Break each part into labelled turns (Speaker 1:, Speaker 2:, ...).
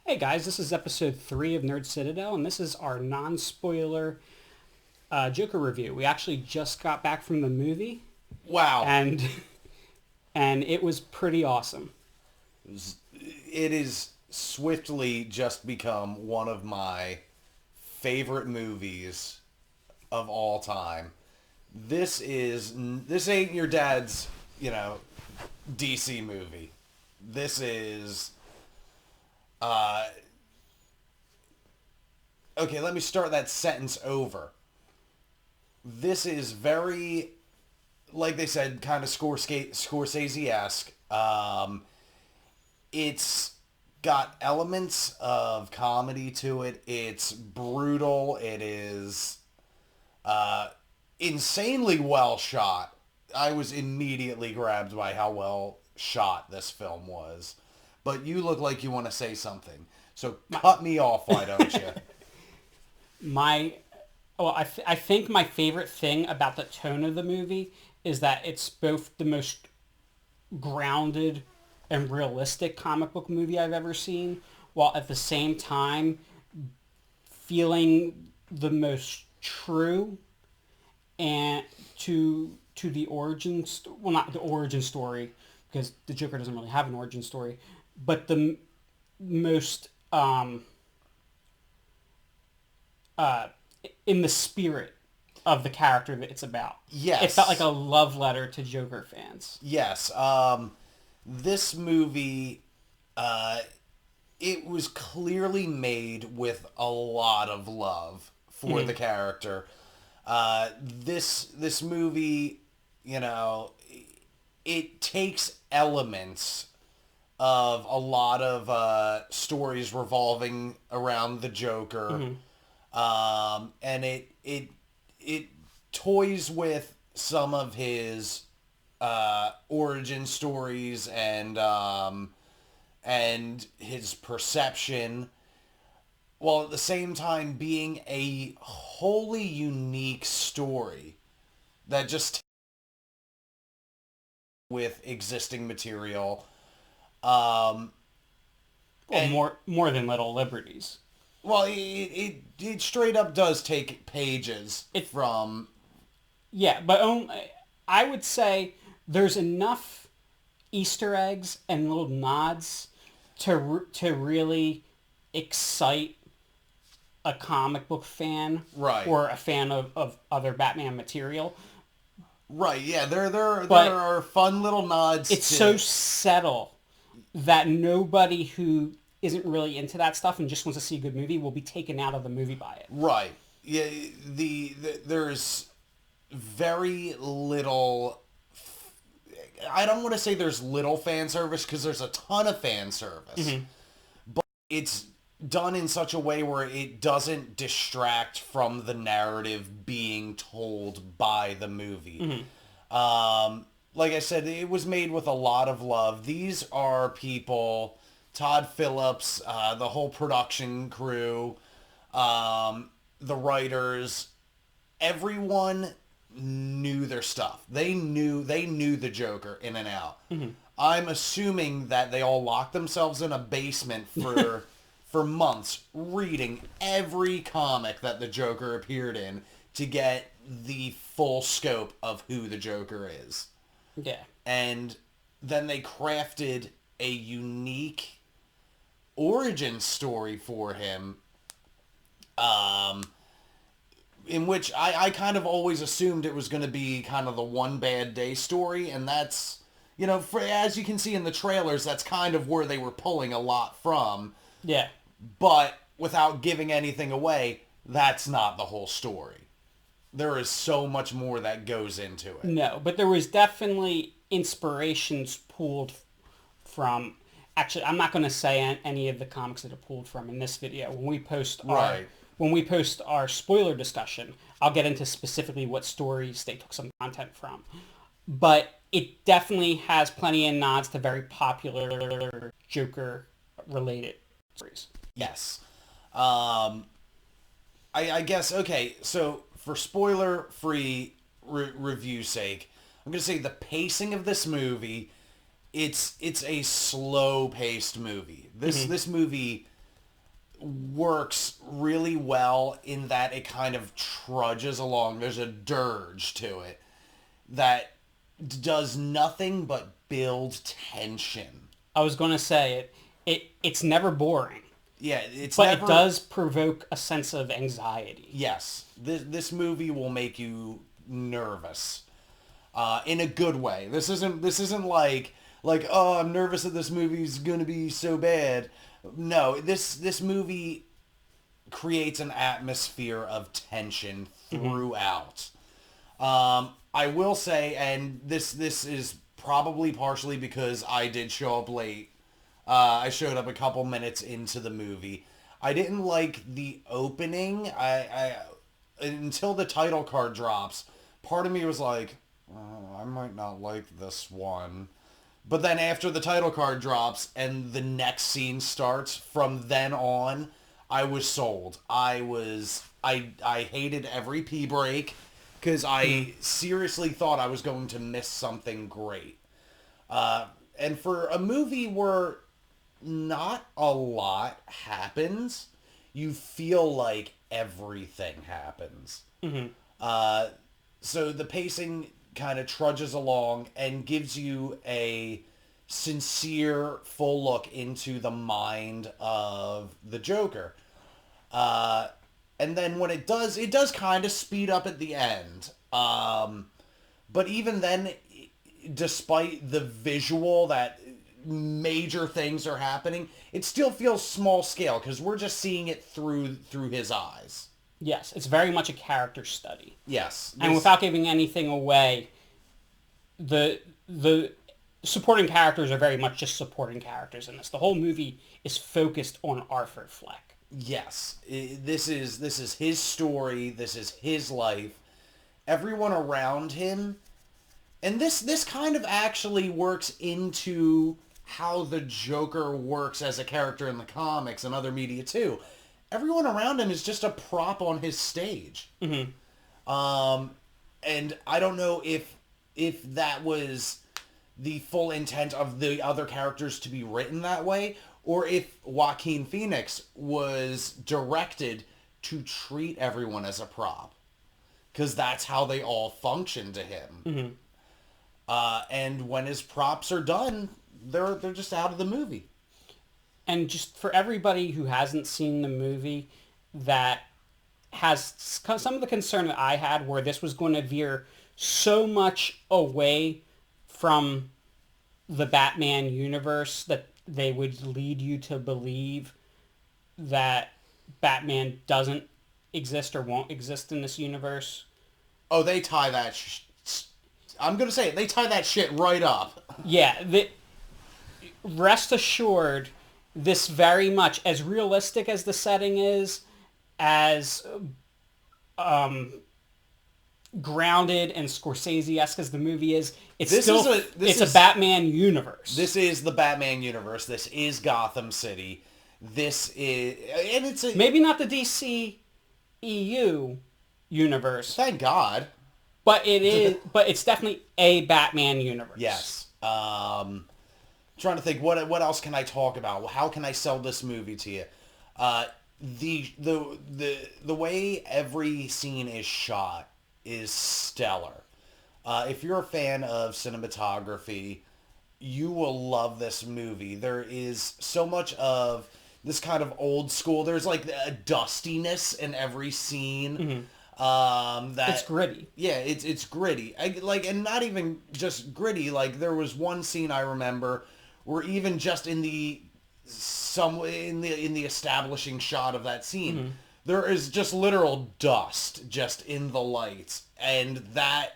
Speaker 1: Hey guys, this is episode 3 of Nerd Citadel, and this is our non-spoiler Joker review. We actually just got back from the movie,
Speaker 2: Wow.
Speaker 1: and and it was pretty awesome.
Speaker 2: It is swiftly just become one of my favorite movies of all time. This ain't your dad's, DC movie. This is okay, let me start that sentence over. This is very, like they said, kind of Scorsese-esque. It's got elements of comedy to it. It's brutal. It is insanely well shot. I was immediately grabbed by how well shot this film was. But you look like you want to say something. So cut me off, why don't you?
Speaker 1: My, I think my favorite thing about the tone of the movie is that it's both the most grounded and realistic comic book movie I've ever seen, while at the same time feeling the most true and to the well, not the origin story, because the Joker doesn't really have an origin story, but the most uh, in the spirit of the character that it's about. It felt like
Speaker 2: Yes.
Speaker 1: a love letter to Joker fans.
Speaker 2: Yes. This movie, uh, it was clearly made with a lot of love for the character. This movie, you know, it takes elements of a lot of stories revolving around the Joker, and it toys with some of his origin stories and his perception, while at the same time being a wholly unique story that just with existing material. Um,
Speaker 1: Well,
Speaker 2: and
Speaker 1: more than Little Liberties.
Speaker 2: well, it straight up does take pages
Speaker 1: It
Speaker 2: from.
Speaker 1: Yeah, but I would say there's enough Easter eggs and little nods to really excite a comic book fan
Speaker 2: Right.
Speaker 1: or a fan of other Batman material.
Speaker 2: Right, yeah, there
Speaker 1: But
Speaker 2: are fun little nods
Speaker 1: it's so
Speaker 2: to.
Speaker 1: subtle that nobody who isn't really into that stuff and just wants to see a good movie will be taken out of the movie by it.
Speaker 2: Right. Yeah, there's very little. I don't want to say there's little fan service because there's a ton of fan service. But it's done in such a way where it doesn't distract from the narrative being told by the movie. Like I said, it was made with a lot of love. These are people, Todd Phillips, the whole production crew, the writers, everyone knew their stuff. They knew the Joker in and out. I'm assuming that they all locked themselves in a basement for months reading every comic that the Joker appeared in to get the full scope of who the Joker is.
Speaker 1: Yeah.
Speaker 2: And then they crafted a unique origin story for him, in which I kind of always assumed it was going to be kind of the one bad day story, and that's, as you can see in the trailers, that's kind of where they were pulling a lot from,
Speaker 1: Yeah.
Speaker 2: but without giving anything away, that's not the whole story. There is so much more that goes into it.
Speaker 1: No, but there was definitely inspirations pulled from. Actually, I'm not going to say any of the comics that are pulled from in this video.
Speaker 2: Right.
Speaker 1: When we post our spoiler discussion, I'll get into specifically what stories they took some content from. But it definitely has plenty of nods to very popular Joker related stories.
Speaker 2: Yes. I guess, okay, so for spoiler-free review sake, I'm going to say the pacing of this movie, it's a slow-paced movie. This movie works really well in that it kind of trudges along. There's a dirge to it that does nothing but build tension.
Speaker 1: I was going to say it's never boring,
Speaker 2: Yeah, it's
Speaker 1: but it
Speaker 2: never.
Speaker 1: does provoke a sense of anxiety.
Speaker 2: Yes, this movie will make you nervous, in a good way. This isn't like oh, I'm nervous that this movie's gonna be so bad. No, this movie creates an atmosphere of tension throughout. I will say, and this is probably partially because I did show up late. I showed up a couple minutes into the movie. I didn't like the opening. I until the title card drops. Part of me was like, oh, I might not like this one. But then after the title card drops and the next scene starts, from then on, I was sold. I hated every pee break because I seriously thought I was going to miss something great. And for a movie where not a lot happens, you feel like everything happens. So the pacing kind of trudges along and gives you a sincere, full look into the mind of the Joker. And then when it does kind of speed up at the end. But even then, despite the visual that major things are happening, it still feels small scale because we're just seeing it through his eyes.
Speaker 1: Yes, it's very much a character study.
Speaker 2: Yes.
Speaker 1: And without giving anything away, the supporting characters are very much just supporting characters in this. The whole movie is focused on Arthur Fleck.
Speaker 2: Yes. This is his story. This is his life. Everyone around him. And this kind of actually works into how the Joker works as a character in the comics and other media too. Everyone around him is just a prop on his stage. And I don't know if that was the full intent of the other characters to be written that way, or if Joaquin Phoenix was directed to treat everyone as a prop. Because that's how they all function to him. And when his props are done, they're just out of the movie.
Speaker 1: And just for everybody who hasn't seen the movie, that has some of the concern that I had, where this was going to veer so much away from the Batman universe that they would lead you to believe that Batman doesn't exist or won't exist in this universe.
Speaker 2: Oh, they tie that... I'm going to say it. They tie that shit right up.
Speaker 1: Yeah. Rest assured, this very much, as realistic as the setting is, as grounded and Scorsese-esque as the movie is, it's a Batman universe.
Speaker 2: This is the Batman universe. This is Gotham City. This is... And it's
Speaker 1: maybe not the DC EU universe.
Speaker 2: Thank God.
Speaker 1: But it is. But it's definitely a Batman universe.
Speaker 2: Yes. Trying to think what else can I talk about? How can I sell this movie to you? The way every scene is shot is stellar. If you're a fan of cinematography, you will love this movie. There is so much of this kind of old school. There's like a dustiness in every scene. That
Speaker 1: it's gritty.
Speaker 2: Yeah, it's gritty. And not even just gritty. Like there was one scene I remember where even just in the establishing shot of that scene, there is just literal dust just in the lights, and that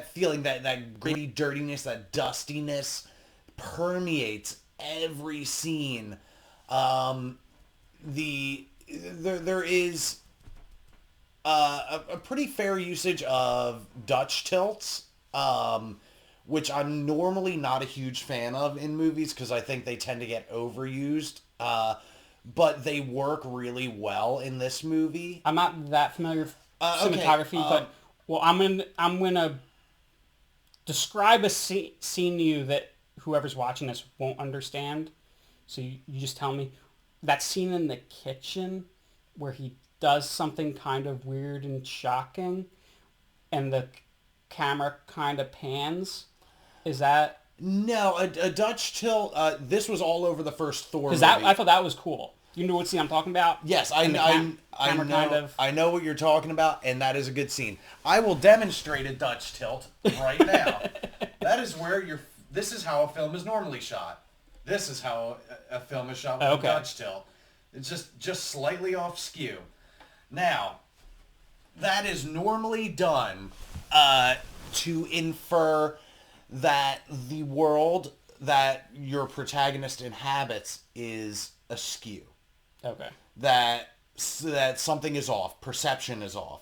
Speaker 2: feeling, that gritty dirtiness, that dustiness permeates every scene. There is a pretty fair usage of Dutch tilts, which I'm normally not a huge fan of in movies because I think they tend to get overused. But they work really well in this movie.
Speaker 1: I'm not that familiar with cinematography, but I'm gonna describe a scene to you that whoever's watching this won't understand. So you just tell me. that scene in the kitchen where he does something kind of weird and shocking, and the camera kind of pans. Is that...
Speaker 2: No, a Dutch tilt. This was all over the first Thor movie.
Speaker 1: Because I thought that was cool. You know what scene I'm talking about?
Speaker 2: Yes,
Speaker 1: Camera
Speaker 2: I know what you're talking about, and that is a good scene. I will demonstrate a Dutch tilt right now. That is where this is how a film is normally shot. This is how a film is shot with a Dutch tilt. It's just slightly off skew. Now, that is normally done to infer that the world that your protagonist inhabits is askew.
Speaker 1: Okay.
Speaker 2: That something is off, perception is off.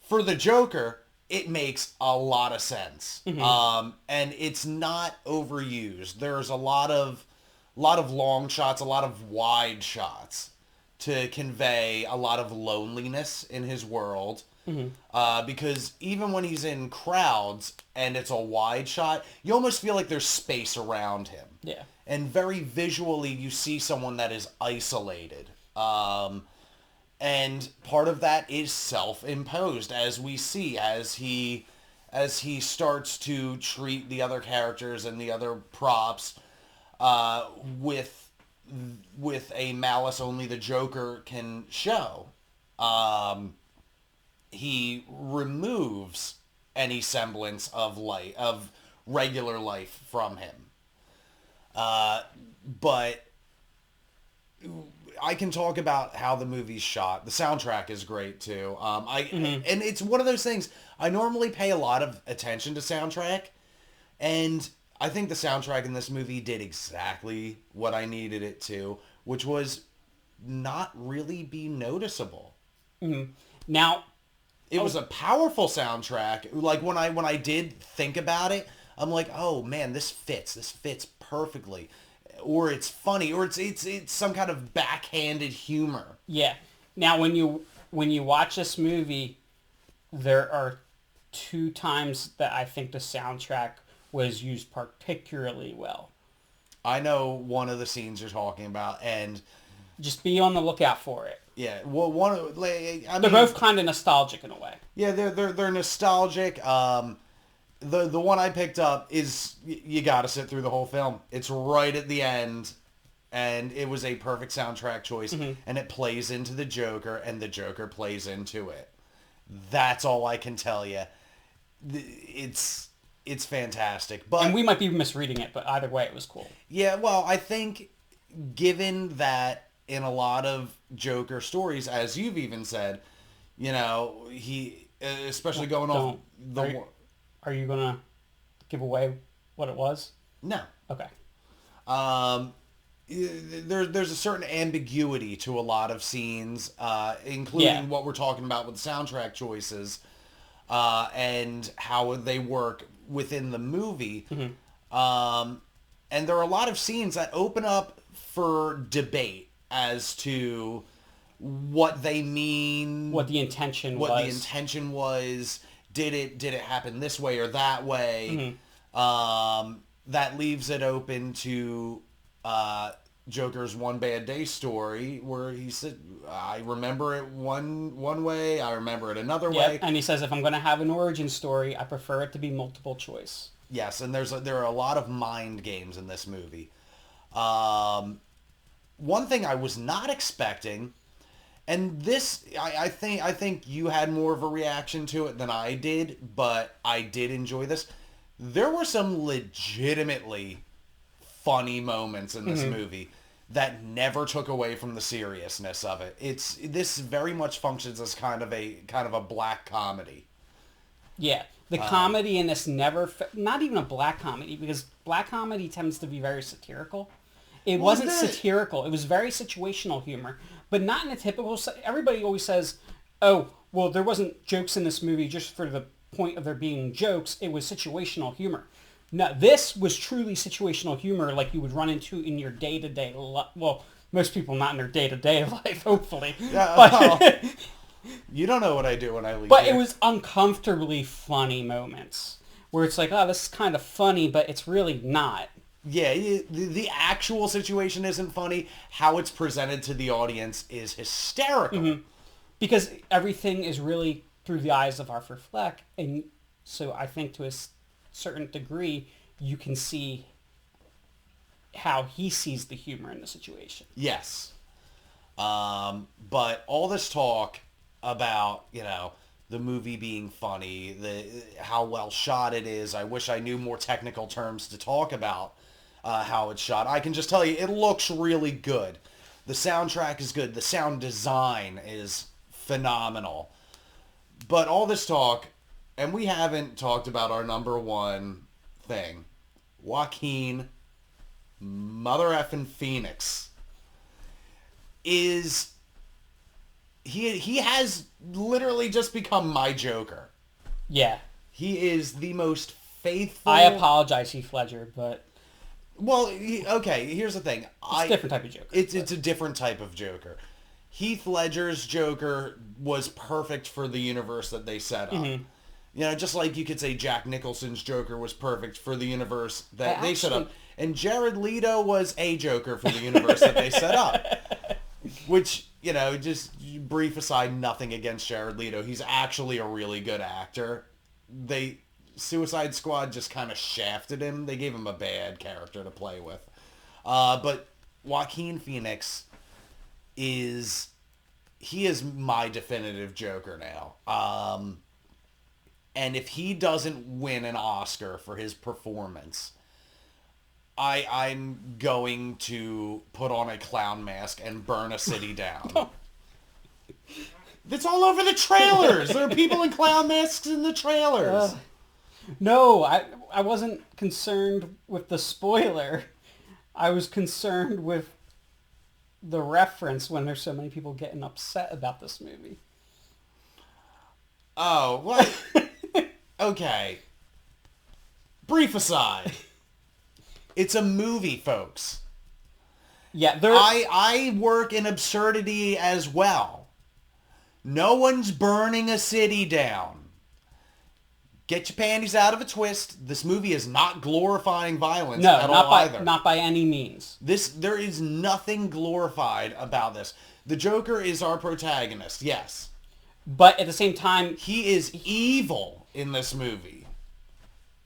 Speaker 2: For the Joker, it makes a lot of sense, and it's not overused. There's a lot of long shots, a lot of wide shots to convey a lot of loneliness in his world. Because even when he's in crowds and it's a wide shot, you almost feel like there's space around him.
Speaker 1: Yeah.
Speaker 2: And very visually, you see someone that is isolated. And part of that is self-imposed, as we see, as he starts to treat the other characters and the other props with a malice only the Joker can show. He removes any semblance of regular life from him. But I can talk about how the movie's shot. The soundtrack is great too. And it's one of those things. I normally pay a lot of attention to soundtrack, and I think the soundtrack in this movie did exactly what I needed it to, which was not really be noticeable.
Speaker 1: Now,
Speaker 2: it was a powerful soundtrack. Like when I did think about it, I'm like, oh man, this fits perfectly. Or it's funny, or it's some kind of backhanded humor.
Speaker 1: Yeah. Now, when you watch this movie, there are 2 times that I think the soundtrack was used particularly well.
Speaker 2: I know one of the scenes you're talking about, and
Speaker 1: just be on the lookout for it.
Speaker 2: Yeah, well,
Speaker 1: they're both kind of nostalgic in a way.
Speaker 2: Yeah, they're nostalgic. The one I picked up is you got to sit through the whole film. It's right at the end, and it was a perfect soundtrack choice, and it plays into the Joker, and the Joker plays into it. That's all I can tell you. It's fantastic, but
Speaker 1: and we might be misreading it, but either way, it was cool.
Speaker 2: Yeah, well, I think given that in a lot of Joker stories, as you've even said, he especially going off the.
Speaker 1: Are you gonna give away what it was?
Speaker 2: No.
Speaker 1: Okay.
Speaker 2: There's a certain ambiguity to a lot of scenes, including what we're talking about with soundtrack choices, and how they work within the movie. And there are a lot of scenes that open up for debate as to what they mean,
Speaker 1: what the intention
Speaker 2: was. Did it happen this way or that way? That leaves it open to Joker's One Bad Day story, where he said, I remember it one way, I remember it another way.
Speaker 1: And he says, if I'm going to have an origin story, I prefer it to be multiple choice.
Speaker 2: Yes, and there are a lot of mind games in this movie. One thing I was not expecting, and this, I think you had more of a reaction to it than I did, but I did enjoy this. There were some legitimately funny moments in this movie that never took away from the seriousness of it. This very much functions as kind of a black comedy.
Speaker 1: Yeah, the comedy in this not even a black comedy, because black comedy tends to be very satirical. It wasn't satirical. It was very situational humor, but not in a typical... Everybody always says, oh, well, there wasn't jokes in this movie just for the point of there being jokes. It was situational humor. No, this was truly situational humor like you would run into in your day-to-day life. Well, most people not in their day-to-day life, hopefully. But,
Speaker 2: you don't know what I do when I leave.
Speaker 1: But here. It was uncomfortably funny moments where it's like, oh, this is kind of funny, but it's really not.
Speaker 2: Yeah, the actual situation isn't funny. How it's presented to the audience is hysterical.
Speaker 1: Because everything is really through the eyes of Arthur Fleck, and so I think to a certain degree you can see how he sees the humor in the situation.
Speaker 2: Yes. But all this talk about, the movie being funny, how well shot it is. I wish I knew more technical terms to talk about how it's shot. I can just tell you, it looks really good. The soundtrack is good. The sound design is phenomenal. But all this talk, and we haven't talked about our number one thing, Joaquin Mother effing Phoenix is he has literally just become my Joker.
Speaker 1: Yeah.
Speaker 2: He is the most faithful.
Speaker 1: I apologize, Heath Ledger, but
Speaker 2: Well, okay. Here's the thing.
Speaker 1: it's a different type of Joker.
Speaker 2: It's a different type of Joker. Heath Ledger's Joker was perfect for the universe that they set up. Just like you could say Jack Nicholson's Joker was perfect for the universe that they set up. And Jared Leto was a Joker for the universe that they set up. Which, just brief aside, nothing against Jared Leto. He's actually a really good actor. Suicide Squad just kind of shafted him. They gave him a bad character to play with. But Joaquin Phoenix is my definitive Joker now. And if he doesn't win an Oscar for his performance, I'm going to put on a clown mask and burn a city down. It's all over the trailers. There are people in clown masks in the trailers.
Speaker 1: No, I wasn't concerned with the spoiler. I was concerned with the reference when there's so many people getting upset about this movie.
Speaker 2: Oh, what? Okay. Brief aside. It's a movie, folks.
Speaker 1: Yeah,
Speaker 2: I work in absurdity as well. No one's burning a city down. Get your panties out of a twist. This movie is not glorifying violence at all either.
Speaker 1: Not by any means.
Speaker 2: There is nothing glorified about this. The Joker is our protagonist, yes.
Speaker 1: But at the same time,
Speaker 2: he is evil in this movie.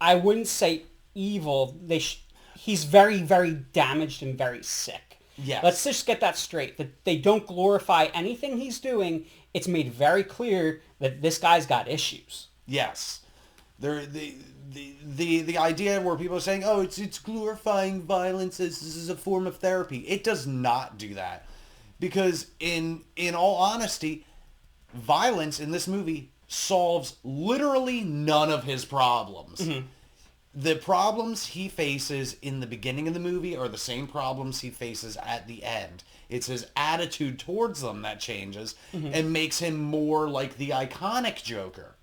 Speaker 1: I wouldn't say evil. He's very, very damaged and very sick.
Speaker 2: Yes.
Speaker 1: Let's just get that straight. That they don't glorify anything he's doing. It's made very clear that this guy's got issues.
Speaker 2: Yes. The idea where people are saying, oh, it's glorifying violence, this is a form of therapy. It does not do that. Because in all honesty, violence in this movie solves literally none of his problems. Mm-hmm. The problems he faces in the beginning of the movie are the same problems he faces at the end. It's his attitude towards them that changes and makes him more like the iconic Joker.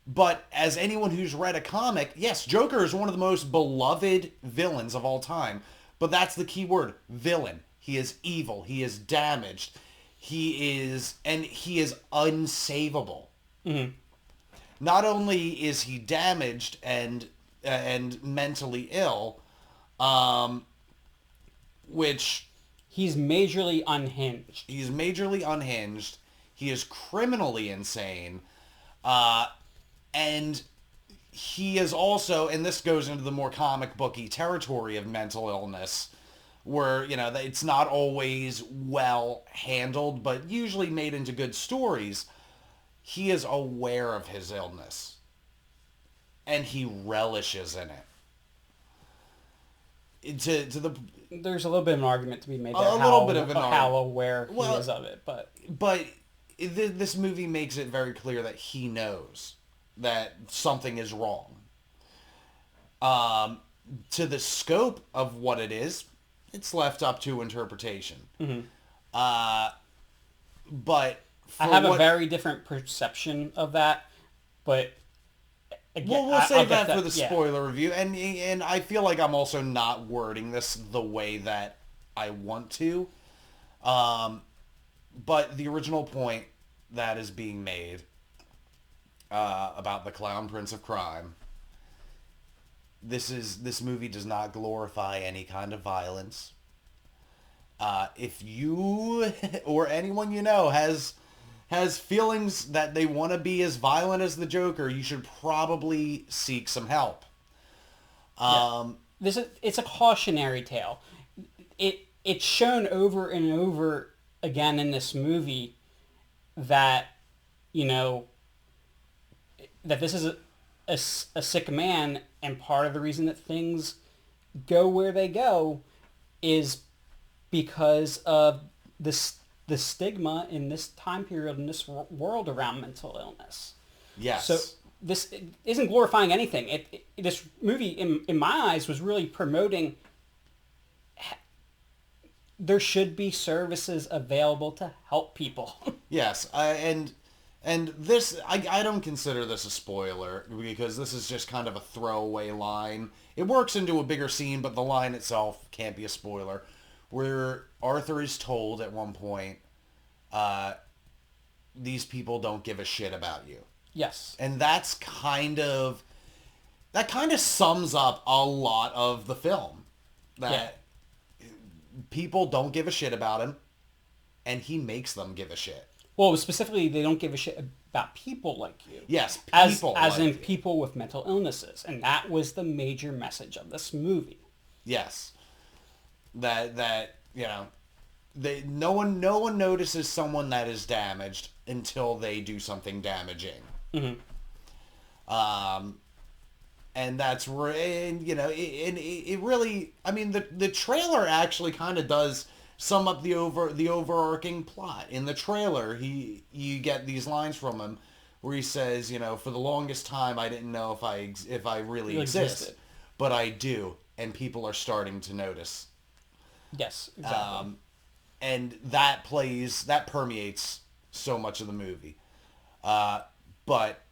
Speaker 2: But as anyone who's read a comic, yes, Joker is one of the most beloved villains of all time. But that's the key word, villain. He is evil. He is damaged. He is unsavable. Mm-hmm. Not only is he damaged and mentally ill, which...
Speaker 1: He's majorly unhinged.
Speaker 2: He's majorly unhinged. He is criminally insane. And he is also, and this goes into the more comic booky territory of mental illness, where, it's not always well handled, but usually made into good stories. He is aware of his illness. And he relishes in it.
Speaker 1: There's a little bit of an argument to be made there. How aware he is of it, but
Speaker 2: this movie makes it very clear that he knows that something is wrong. To the scope of what it is, it's left up to interpretation. Mm-hmm. But
Speaker 1: I have a very different perception of that, but
Speaker 2: again, we'll save that for the spoiler review, and I feel like I'm also not wording this the way that I want to. But the original point that is being made about the Clown Prince of Crime this movie does not glorify any kind of violence. If you or anyone you know has feelings that they want to be as violent as the Joker, you should probably seek some help.
Speaker 1: It's a cautionary tale. It's shown over and over again in this movie that, you know, that this is a sick man, and part of the reason that things go where they go is because of the stigma in this time period, in this world around mental illness.
Speaker 2: Yes.
Speaker 1: So this isn't glorifying anything. This movie, in my eyes, was really promoting there should be services available to help people.
Speaker 2: Yes, and this, I don't consider this a spoiler, because this is just kind of a throwaway line. It works into a bigger scene, but the line itself can't be a spoiler. Where Arthur is told at one point, these people don't give a shit about you.
Speaker 1: Yes.
Speaker 2: And that kind of sums up a lot of the film. That people don't give a shit about him, and he makes them give a shit.
Speaker 1: Well, specifically, they don't give a shit about people like you.
Speaker 2: Yes,
Speaker 1: people as
Speaker 2: like
Speaker 1: in people with mental illnesses, and that was the major message of this movie.
Speaker 2: Yes, that you know, no one notices someone that is damaged until they do something damaging.
Speaker 1: Mm-hmm.
Speaker 2: And that's where, and you know, it really, I mean, the trailer actually kind of does sum up the overarching plot. In the trailer, you get these lines from him where he says, you know, for the longest time I didn't know if I really exist, but I do, and people are starting to notice.
Speaker 1: Yes, exactly.
Speaker 2: And that permeates so much of the movie. But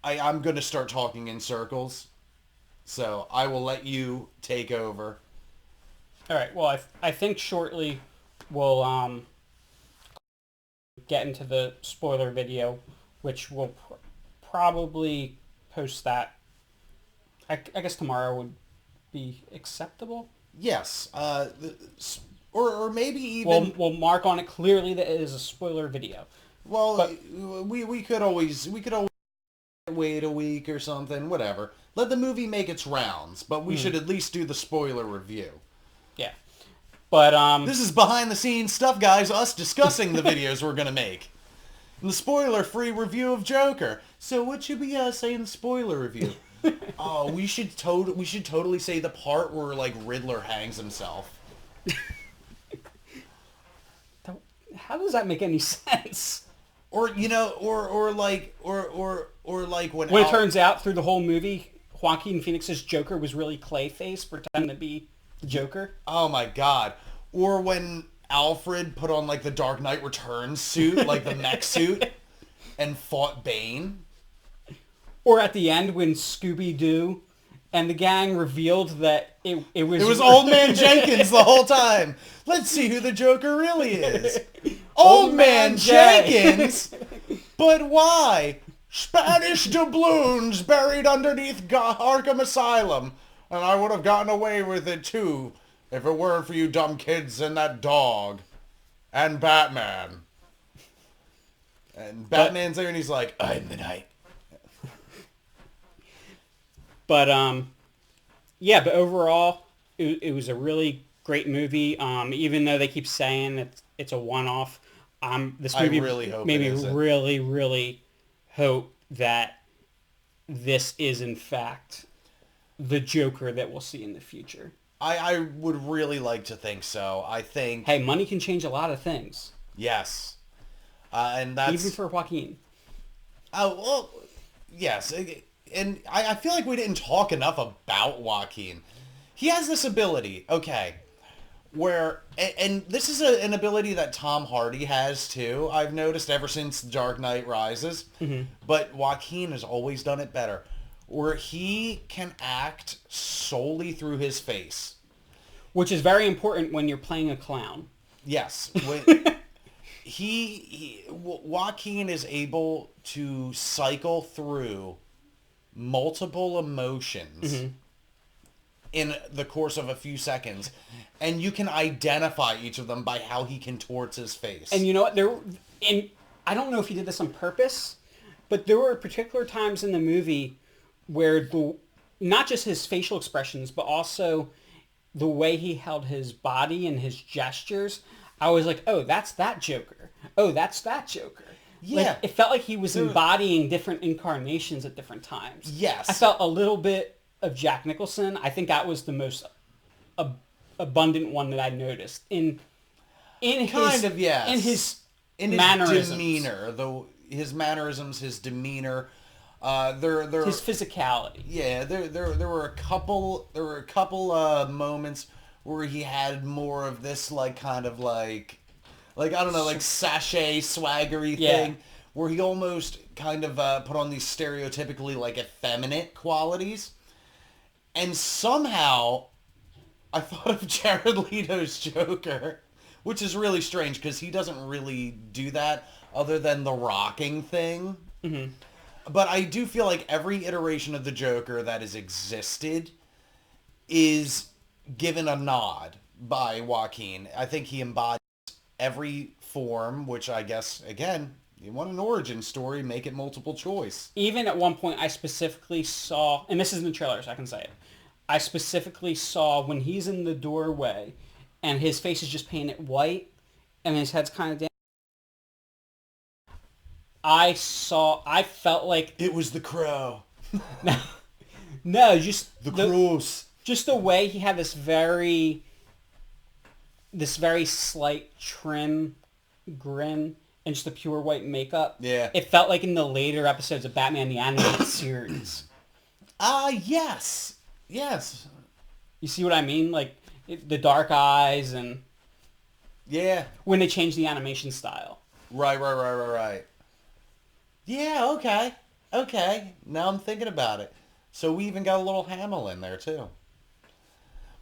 Speaker 2: I'm going to start talking in circles, so I will let you take over.
Speaker 1: All right. Well, I think shortly we'll get into the spoiler video, which we'll probably post that. I guess tomorrow would be acceptable.
Speaker 2: Yes. Or maybe even...
Speaker 1: We'll mark on it clearly that it is a spoiler video.
Speaker 2: Well, but we could always wait a week or something, whatever. Let the movie make its rounds, but we should at least do the spoiler review.
Speaker 1: Yeah. But
Speaker 2: this is behind the scenes stuff, guys, us discussing the videos we're going to make. And the spoiler-free review of Joker. So what should we say in the spoiler review? Oh, we should totally say the part where like Riddler hangs himself.
Speaker 1: How does that make any sense?
Speaker 2: Or, you know, or like when
Speaker 1: it turns out through the whole movie, Joaquin Phoenix's Joker was really Clayface pretending to be the Joker.
Speaker 2: Oh my God. Or when Alfred put on like the Dark Knight Returns suit, like the mech suit, and fought Bane.
Speaker 1: Or at the end when Scooby-Doo and the gang revealed that it was
Speaker 2: Old Man Jenkins the whole time. Let's see who the Joker really is. Old Man Jenkins? But why? Spanish doubloons buried underneath Arkham Asylum. And I would have gotten away with it too if it weren't for you dumb kids and that dog. And Batman. And Batman's there and he's like, I'm the night.
Speaker 1: But yeah, but overall, it was a really great movie. Even though they keep saying that it's a one-off, this movie
Speaker 2: I really hope
Speaker 1: made me
Speaker 2: it isn't.
Speaker 1: really, really hope that this is in fact the Joker that we'll see in the future.
Speaker 2: I would really like to think so. I think...
Speaker 1: Hey, money can change a lot of things.
Speaker 2: Yes. And that's...
Speaker 1: Even for Joaquin.
Speaker 2: Oh, well, yes. And I feel like we didn't talk enough about Joaquin. He has this ability, okay, where... And this is an ability that Tom Hardy has, too. I've noticed ever since Dark Knight Rises. Mm-hmm. But Joaquin has always done it better. Where he can act solely through his face.
Speaker 1: Which is very important when you're playing a clown.
Speaker 2: Yes. Joaquin is able to cycle through multiple emotions in the course of a few seconds, and you can identify each of them by how he contorts his face.
Speaker 1: And you know what? I don't know if he did this on purpose, but there were particular times in the movie where not just his facial expressions, but also the way he held his body and his gestures, I was like, oh, that's that Joker. Oh, that's that Joker.
Speaker 2: Yeah.
Speaker 1: Like, it felt like he was embodying different incarnations at different times.
Speaker 2: Yes.
Speaker 1: I felt a little bit of Jack Nicholson. I think that was the most abundant one that I noticed. In his mannerisms.
Speaker 2: Demeanor, his mannerisms, his demeanor,
Speaker 1: his physicality.
Speaker 2: Yeah, there were a couple moments where he had more of this like kind of like I don't know, like sachet swaggery thing, where he almost kind of put on these stereotypically like effeminate qualities, and somehow I thought of Jared Leto's Joker, which is really strange because he doesn't really do that other than the rocking thing. Mm-hmm. But I do feel like every iteration of the Joker that has existed is given a nod by Joaquin. I think he embodies every form, which I guess, again, you want an origin story, make it multiple choice.
Speaker 1: Even at one point, I specifically saw, and this is in the trailer, so I can say it, I specifically saw when he's in the doorway and his face is just painted white and his head's kind of down. I felt like...
Speaker 2: It was the crow.
Speaker 1: No, just...
Speaker 2: The crows.
Speaker 1: Just the way he had this very slight trim grin and just the pure white makeup.
Speaker 2: Yeah.
Speaker 1: It felt like in the later episodes of Batman the Animated Series.
Speaker 2: Yes. Yes.
Speaker 1: You see what I mean? Like, the dark eyes and...
Speaker 2: Yeah.
Speaker 1: When they changed the animation style.
Speaker 2: Right. Yeah, okay. Now I'm thinking about it. So we even got a little Hamill in there, too.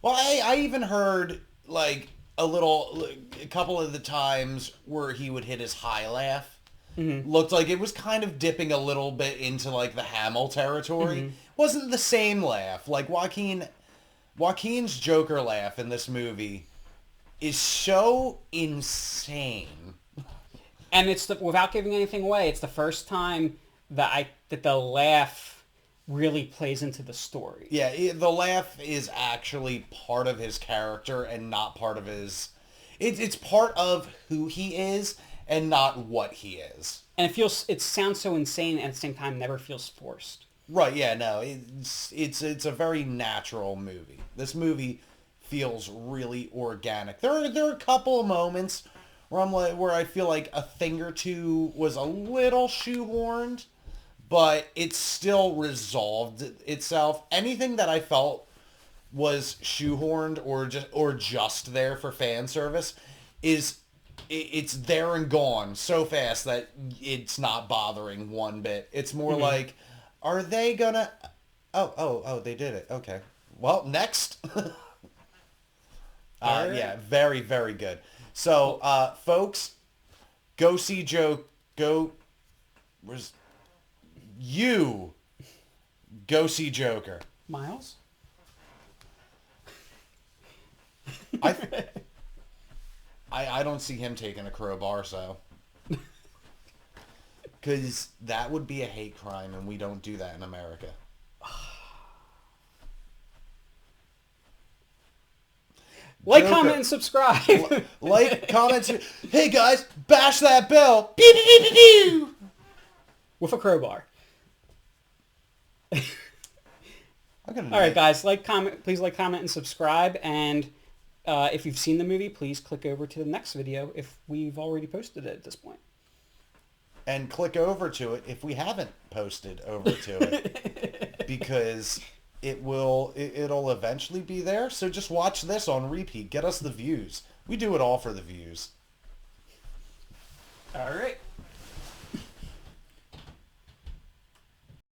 Speaker 2: Well, I even heard, like, a couple of the times where he would hit his high laugh. Mm-hmm. Looked like it was kind of dipping a little bit into, like, the Hamill territory. Mm-hmm. Wasn't the same laugh. Like, Joaquin's Joker laugh in this movie is so insane.
Speaker 1: And it's without giving anything away, it's the first time that the laugh really plays into the story.
Speaker 2: Yeah, the laugh is actually part of his character and not part of his... It's part of who he is and not what he is.
Speaker 1: And it sounds so insane and at the same time never feels forced.
Speaker 2: Right, yeah, no. It's a very natural movie. This movie feels really organic. There are a couple of moments where I feel like a thing or two was a little shoehorned, but it still resolved itself. Anything that I felt was shoehorned or just there for fan service it's there and gone so fast that it's not bothering one bit. It's more like, are they gonna... Oh, they did it. Okay. Well, next. Yeah, very, very good. So, folks, go see go see Joker.
Speaker 1: Miles?
Speaker 2: I don't see him taking a crowbar, so. Because that would be a hate crime, and we don't do that in America.
Speaker 1: Like, comment, and subscribe.
Speaker 2: Like, comment. Hey, guys, bash that bell. Pew, pew, pew, pew, pew.
Speaker 1: With a crowbar. All right, guys. Please like, comment, and subscribe. And if you've seen the movie, please click over to the next video if we've already posted it at this point.
Speaker 2: And click over to it if we haven't posted over to it. Because... It'll eventually be there, so just watch this on repeat. Get us the views. We do it all for the views.
Speaker 1: All right.